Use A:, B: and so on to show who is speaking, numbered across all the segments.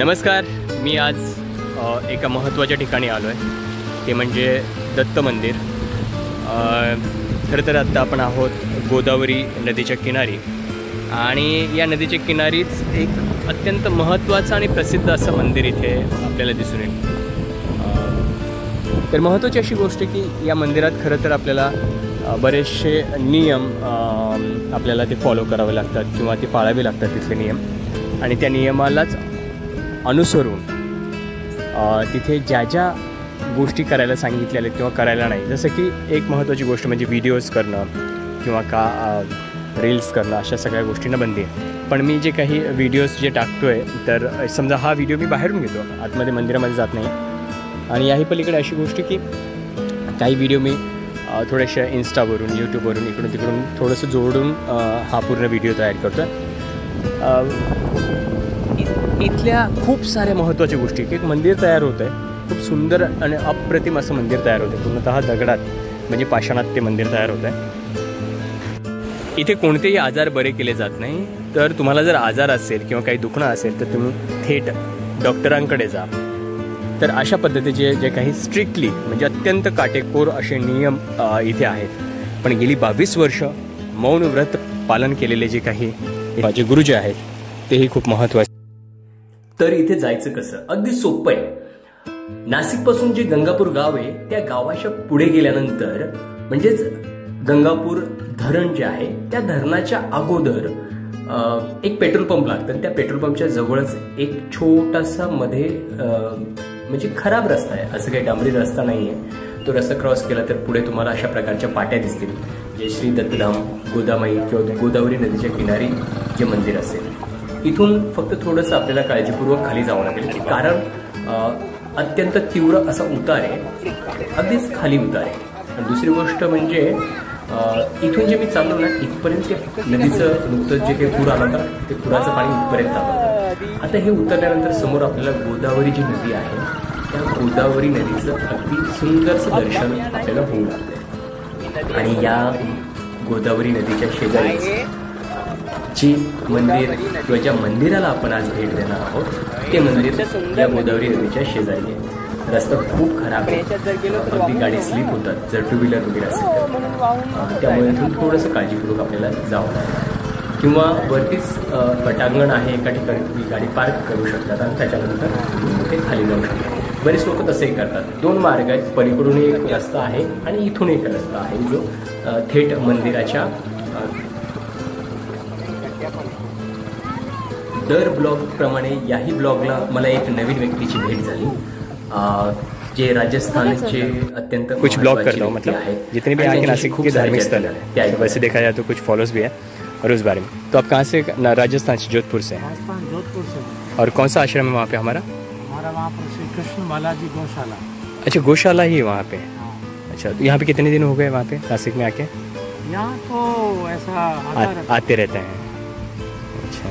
A: नमस्कार, मी आज एका महत्त्वाच्या ठिकाणी आलो आहे, ते म्हणजे दत्त मंदिर। खरं तर आत्ता आपण आहोत गोदावरी नदीच्या किनारी, आणि या नदीच्या किनारीच एक अत्यंत महत्त्वाचं आणि प्रसिद्ध असं मंदिर इथे आपल्याला दिसून येईल। तर महत्त्वाची अशी गोष्ट की या मंदिरात खरं तर आपल्याला बरेचसे नियम आपल्याला ते फॉलो करावे लागतात किंवा ते पाळावे लागतात तिथले नियम, आणि त्या नियमालाच अनुसरून तिथे ज्या ज्या गोष्टी करायला सांगितलेल्या किंवा करायला नाही, जसं की एक महत्त्वाची गोष्ट म्हणजे व्हिडिओज करणं किंवा रील्स करणं, अशा सगळ्या गोष्टींना बंदी आहे। पण मी जे काही व्हिडिओज जे टाकतो आहे, तर समजा हा व्हिडिओ मी बाहेरून घेतो, आतमध्ये मंदिरामध्ये जात नाही। आणि याही पलीकडे अशी गोष्ट की काही व्हिडिओ मी थोड्याशा इंस्टावरून, यूट्यूबवरून, इकडून तिकडून थोडंसं जोडून हा पूर्ण व्हिडिओ तयार करतो आहे। इथल्या खूप साऱ्या महत्त्वाच्या गोष्टी, की एक मंदिर तयार होतं आहे, खूप सुंदर आणि अप्रतिम असं मंदिर तयार होतं आहे, पूर्णतः दगडात म्हणजे पाषाणात ते मंदिर तयार होतं आहे। इथे कोणतेही आजार बरे केले जात नाही, तर तुम्हाला जर आजार असेल किंवा काही दुखणं असेल तर तुम्ही थेट डॉक्टरांकडे जा। तर अशा पद्धतीचे जे काही स्ट्रिक्टली म्हणजे अत्यंत काटेकोर असे नियम इथे आहेत। पण गेली 22 वर्ष मौन व्रत पालन केलेले जे काही माझे गुरुजी आहेत तेही खूप महत्त्वाचे। तर इथे जायचं कसं? अगदी सोपं आहे। नाशिकपासून जे गंगापूर गाव आहे त्या गावाच्या पुढे गेल्यानंतर म्हणजेच गंगापूर धरण जे आहे त्या धरणाच्या अगोदर एक पेट्रोल पंप लागतं। त्या पेट्रोल पंपच्या जवळच एक छोटासा मध्ये म्हणजे खराब रस्ता आहे, असं काही डांबरी रस्ता नाही आहे। तो रस्ता क्रॉस केला तर पुढे तुम्हाला अशा प्रकारच्या पाट्या दिसतील, जे श्री दत्तधाम गोदामाई किंवा गोदावरी नदीच्या किनारी जे मंदिर असेल। इथून फक्त थोडंसं आपल्याला काळजीपूर्वक खाली जावं लागेल, कारण अत्यंत तीव्र असा उतार आहे, अगदीच खाली उतार आहे। आणि दुसरी गोष्ट म्हणजे इथून जे मी चाललो ना, इथपर्यंत नदीचं नुकतंच जे काही पूर आला होता ते पुराचं पाणी इथपर्यंत आलं। आता हे उतरल्यानंतर समोर आपल्याला गोदावरी जी नदी आहे त्या गोदावरी नदीचं अगदी सुंदरसं दर्शन आपल्याला होऊ लागतं। आणि या गोदावरी नदीच्या शेजारीच जी मंदिर किंवा ज्या मंदिराला आपण आज भेट देणार आहोत ते मंदिर या गोदावरी नदीच्या शेजारी आहे। रस्ता खूप खराब आहे, अगदी गाडी स्लिप होतात जर टू व्हीलर वगैरे असेल तर, त्यामुळे इथून थोडंसं काळजीपूर्वक आपल्याला जावं लागेल। किंवा वरतीच पटांगण आहे, एका ठिकाणी तुम्ही गाडी पार्क करू शकतात आणि त्याच्यानंतर ते खाली जाऊ शकतात। बरेच लोक तसेही करतात। 2 मार्ग आहेत, पलीकडून एक रस्ता आहे आणि इथून एक रस्ता आहे जो थेट मंदिराच्या दर ब्लॉग प्रमाणे याही ब्लॉगला मला एक नवीन व्यक्तीची भेट झाली, जे राजस्थानचे अत्यंत कुछ ब्लॉग करता हूँ, मतलब जितने भी यहाँ के नासिक के धार्मिक स्थल है वैसे देखा जाए तो कुछ फॉलोअर्स भी है और उस बारे में। तो आप कहाँ से? राजस्थान से, जोधपुर से।
B: जोधपुर से।
A: और कौन सा आश्रम है वहाँ पे हमारा
B: वहाँ पर श्री कृष्ण बालाजी गौशाला।
A: अच्छा, गौशाला ही है वहाँ पे। अच्छा, तो यहाँ पे कितने दिन हो गए वहाँ पे नासिक में आके?
B: यहाँ तो ऐसा
A: आते रहते हैं। अच्छा,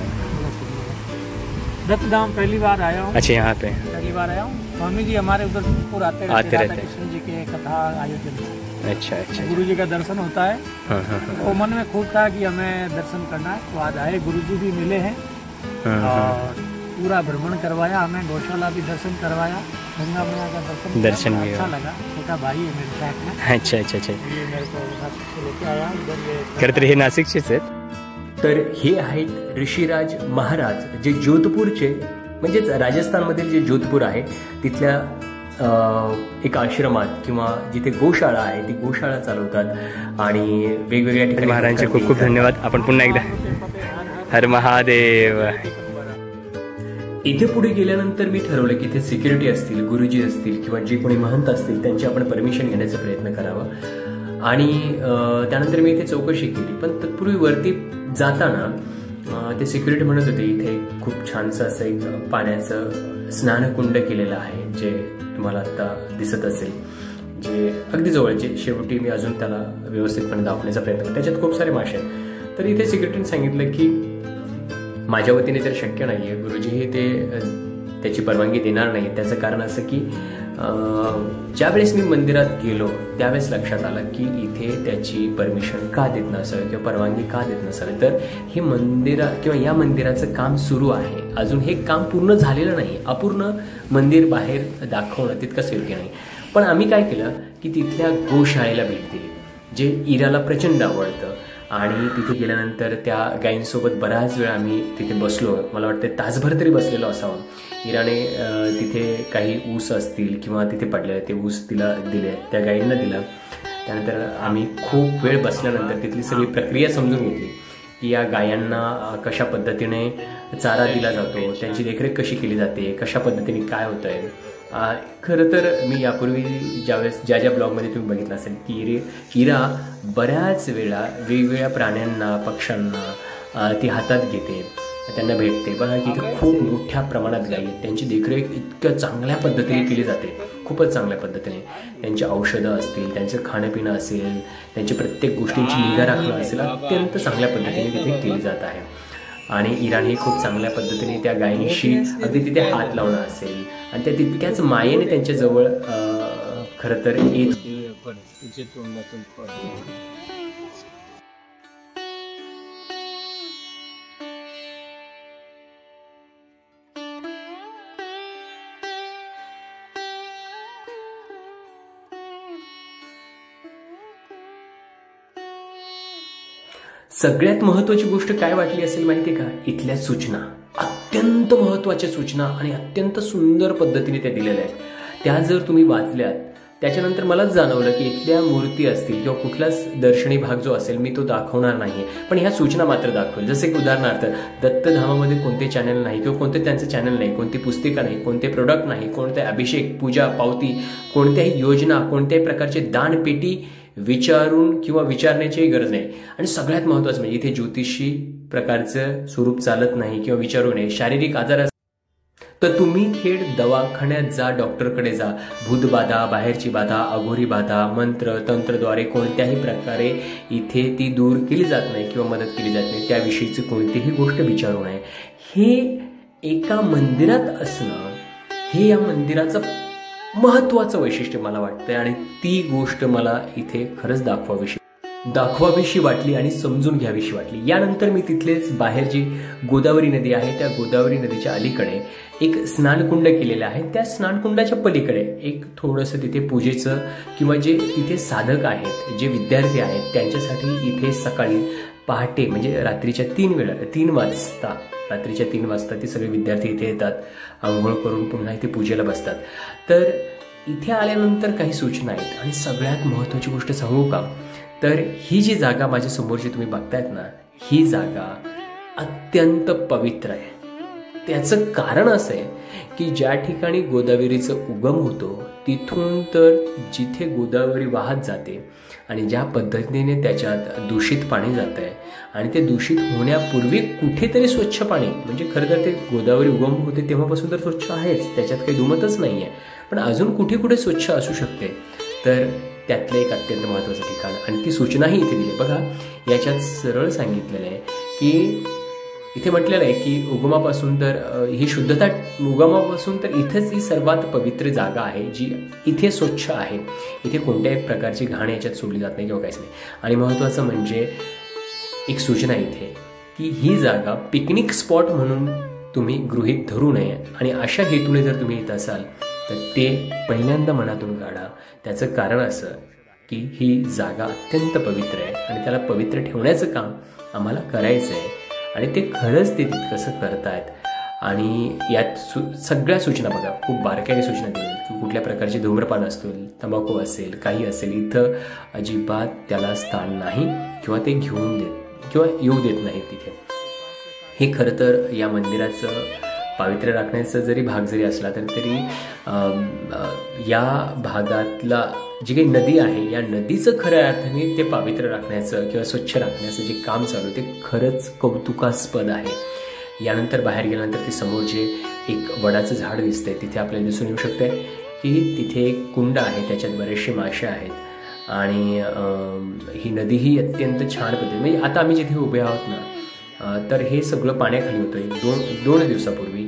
B: दत्तधाम पहली बार आया हूँ।
A: अच्छा, यहाँ पे
B: पहली बार आया हूँ। स्वामी जी हमारे उधर जोधपुर आते रहते हैं, कृष्ण जी के कथा आयोजन।
A: अच्छा अच्छा,
B: गुरु जी का दर्शन होता है।
A: हाँ।
B: तो मन में खूब था कि हमें दर्शन करना है, तो आज आए, गुरु जी भी मिले हैं और पूरा भ्रमण करवाया हमें, गौशाला भी दर्शन करवाया, गंगा मैया का दर्शन भी अच्छा लगा। छोटा भाई है मेरे साथ में।
A: अच्छा अच्छा अच्छा,
B: ये मेरे को नासिक से लेके आया इधर।
A: खरं तर हे नाशिकचेच आहेत। तर हे आहेत ऋषिराज महाराज, जे जोधपूरचे म्हणजेच राजस्थानमधील जे जोधपूर आहे तिथल्या एका आश्रमात किंवा जिथे गोशाळा आहे ती गोशाळा चालवतात आणि वेगवेगळ्या ठिकाणी। महाराजांचे खूप खूप धन्यवाद। आपण पुन्हा एकदा हर महादेव। इथे पुढे गेल्यानंतर मी ठरवलं की इथे सिक्युरिटी असतील, गुरुजी असतील किंवा जे कोणी महंत असतील त्यांची आपण परमिशन घेण्याचा प्रयत्न करावा। आणि त्यानंतर मी इथे चौकशी केली, पण तत्पूर्वी वरती जाताना ते सिक्युरिटी म्हणत होते इथे खूप छानसं असं एक पाण्याचं स्नानकुंड केलेलं आहे, जे तुम्हाला आता दिसत असेल, जे अगदी जवळचे। शेवटी मी अजून त्याला व्यवस्थितपणे दाखवण्याचा प्रयत्न केला, त्याच्यात खूप सारे मासे आहेत। तर इथे सिक्युरिटीने सांगितलं की माझ्या वतीने तर शक्य नाही आहे, गुरुजीही त्याची परवानगी देणार नाही। त्याचं कारण असं की ज्यावेळेस मी मंदिरात गेलो त्यावेळेस लक्षात आलं की इथे त्याची परमिशन का देत नसावी किंवा परवानगी का देत नसावी, तर हे मंदिर किंवा या मंदिराचं काम सुरू आहे
C: अजून हे काम पूर्ण झालेलं नाही, अपूर्ण मंदिर बाहेर दाखवणं तितकंच योग्य नाही. पण आम्ही काय केलं की तिथल्या गोशाळेला भेट दिली, जे इराला प्रचंड आवडतं. आणि तिथे गेल्यानंतर त्या गायींसोबत बराच वेळ आम्ही तिथे बसलो. मला वाटतं तासभर तरी बसलेलो असावं. इराने तिथे काही ऊस असतील किंवा तिथे पडलेले ते ऊस तिला दिले, त्या गायींना दिलं. त्यानंतर आम्ही खूप वेळ बसल्यानंतर तिथली सगळी प्रक्रिया समजून घेतली की या गायांना कशा पद्धतीने चारा दिला जातो, त्यांची देखरेख कशी केली जाते, कशा पद्धतीने काय होतं आहे. खरं तर मी यापूर्वी ज्यावेळेस ज्या ब्लॉगमध्ये तुम्ही बघितलं असेल की इरा बऱ्याच वेळा वेगवेगळ्या प्राण्यांना, पक्ष्यांना ती हातात घेते, त्यांना भेटते. बघा की इथे खूप मोठ्या प्रमाणात गायी आहेत, त्यांची देखरेख इतक्या चांगल्या पद्धतीने केली जाते, खूपच चांगल्या पद्धतीने. त्यांची औषधं असतील, त्यांचं खाणंपिणं असेल, त्यांची प्रत्येक गोष्टींची निगा राखणं असेल, अत्यंत चांगल्या पद्धतीने तिथे केली जात आहे. आणि इराणी खूप चांगल्या पद्धतीने त्या गायींशी अगदी तिथे हात लावणं असेल आणि त्या तितक्याच मायेने त्यांच्याजवळ खरं तर येत. सगळ्यात महत्त्वाची गोष्ट काय वाटली असेल माहिती आहे का? इथल्या सूचना, अत्यंत महत्त्वाच्या सूचना आणि अत्यंत सुंदर पद्धतीने त्या दिलेल्या आहेत. त्या जर तुम्ही वाचल्यात त्याच्यानंतर मलाच जाणवलं की इथल्या मूर्ती असतील किंवा कुठलाच दर्शनी भाग जो असेल मी तो दाखवणार नाही, पण ह्या सूचना मात्र दाखवेल. जसे की उदाहरणार्थ दत्तधामामध्ये कोणते चॅनल नाही किंवा कोणते त्यांचे चॅनल नाही, कोणती पुस्तिका नाही, कोणते प्रोडक्ट नाही, कोणते अभिषेक, पूजा, पावती, कोणत्याही योजना, कोणत्याही प्रकारचे दानपेटी विचारून किंवा विचारण्याची गरज नाही. आणि सगळ्यात महत्त्वाचं म्हणजे इथे ज्योतिषी प्रकारचं स्वरूप चालत नाही किंवा विचारू नये. शारीरिक आजार तर तुम्ही थेट दवाखान्यात जा, डॉक्टरकडे जा. भूतबाधा, बाहेरची बाधा, अघोरी बाधा, मंत्र तंत्रद्वारे कोणत्याही प्रकारे इथे ती दूर केली जात नाही किंवा मदत केली जात नाही. त्याविषयीची कोणतीही गोष्ट विचारू नये. हे एका मंदिरात असणं हे या मंदिराचं महत्त्वाचं वैशिष्ट्य मला वाटतंय आणि ती गोष्ट मला इथे खरंच दाखवावीशी वाटली आणि समजून घ्यावीशी वाटली. यानंतर मी तिथलेच बाहेर जी गोदावरी नदी आहे त्या गोदावरी नदीच्या अलीकडे एक स्नानकुंड केलेलं आहे. त्या स्नानकुंडाच्या पलीकडे एक थोडंसं तिथे पूजेचं किंवा जे तिथे साधक आहेत, जे विद्यार्थी आहेत त्यांच्यासाठी इथे सकाळी पहाटे म्हणजे रात्रीच्या 3 वाजता ते सगळे विद्यार्थी इथे येतात, आंघोळ करून पुन्हा इथे पूजेला बसतात. तर इथे आल्यानंतर काही सूचना आहेत आणि सगळ्यात महत्त्वाची गोष्ट सांगू का, तर ही जी जागा माझ्या समोरची तुम्ही बघतायत ना, ही जागा अत्यंत पवित्र आहे. त्याचं कारण असं आहे की ज्या ठिकाणी गोदावरीचं उगम होतो तिथून तर जिथे गोदावरी वाहत जाते आणि ज्या पद्धतीने त्याच्यात दूषित पाणी जात आहे आणि ते दूषित होण्यापूर्वी कुठेतरी स्वच्छ पाणी, म्हणजे खरं तर ते गोदावरी उगम होते तेव्हापासून तर स्वच्छ आहेच, त्याच्यात काही दुमतच नाही आहे, पण अजून कुठे कुठे स्वच्छ असू शकते. तर त्यातलं एक अत्यंत महत्त्वाचं ठिकाण आणि ती सूचनाही इथे दिली. बघा याच्यात सरळ सांगितलेलं आहे की इथे म्हटलेलं आहे की उगमापासून तर ही शुद्धता, उगमापासून तर इथेच ही सर्वात पवित्र जागा आहे जी इथे स्वच्छ आहे. इथे कोणत्याही प्रकारची घाण याच्यात सोडली जात नाही किंवा काहीच नाही. आणि महत्त्वाचं म्हणजे एक सूचना इथे की ही जागा पिकनिक स्पॉट म्हणून तुम्ही गृहीत धरू नये आणि अशा हेतूने जर तुम्ही येत असाल तर ते पहिल्यांदा मनातून काढा. त्याचं कारण असं की ही जागा अत्यंत पवित्र आहे आणि त्याला पवित्र ठेवण्याचं काम आम्हाला करायचं आहे आणि ते खरंच ते तितकंसं करतायत. आणि यात सगळ्या सूचना बघा, खूप बारकाईने सूचना दिल्या की कुठल्या प्रकारचे धूम्रपान असतील, तंबाखू असेल, काही असेल, इथं अजिबात त्याला स्थान नाही किंवा ते घेऊन देत किंवा येऊ देत नाहीत तिथे. हे खरं तर या मंदिराचं पावित्र्य राखण्याचा जरी भाग जरी असला तरी या भागातला जी काही नदी आहे या नदीचं खऱ्या अर्थाने ते पावित्र्य राखण्याचं किंवा स्वच्छ राखण्याचं जे काम चालू ते खरंच कौतुकास्पद आहे. यानंतर बाहेर गेल्यानंतर ते समोर जे एक वडाचं झाड दिसतंय तिथे आपल्याला दिसून येऊ शकतंय की तिथे एक कुंड आहे, त्याच्यात बरेचसे मासे आहेत आणि ही नदीही अत्यंत छान पद्धतीने, म्हणजे आता आम्ही जिथे उभे आहोत ना तर हे सगळं पाण्याखाली होतं. दोन दिवसापूर्वी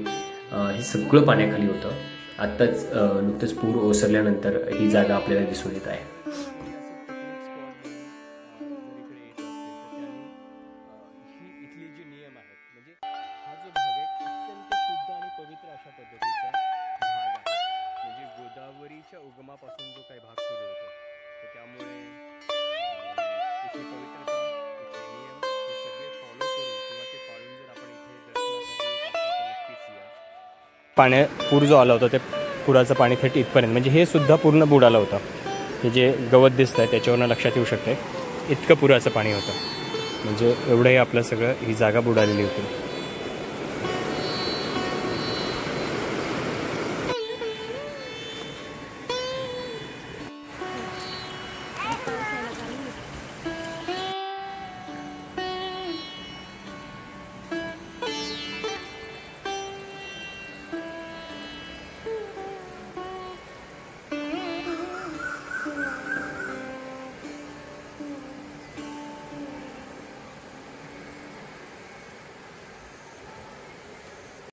C: हे सगळं पाण्याखाली होतं. आत्ताच नुकतंच पूर ओसरल्यानंतर ही जागा आपल्याला दिसून येत आहे. इथले जे नियम आहेत म्हणजे हा जो भाग आहे अत्यंत
A: पूर जो आला होता त्या पुराचं पाणी थेट इथपर्यंत, म्हणजे हे सुद्धा पूर्ण बुडालं होतं. हे जे गवत दिसतं आहे त्याच्यावरनं लक्षात येऊ शकते इतकं पुराचं पाणी होतं. म्हणजे एवढंही आपलं सगळं ही जागा बुडालेली होती.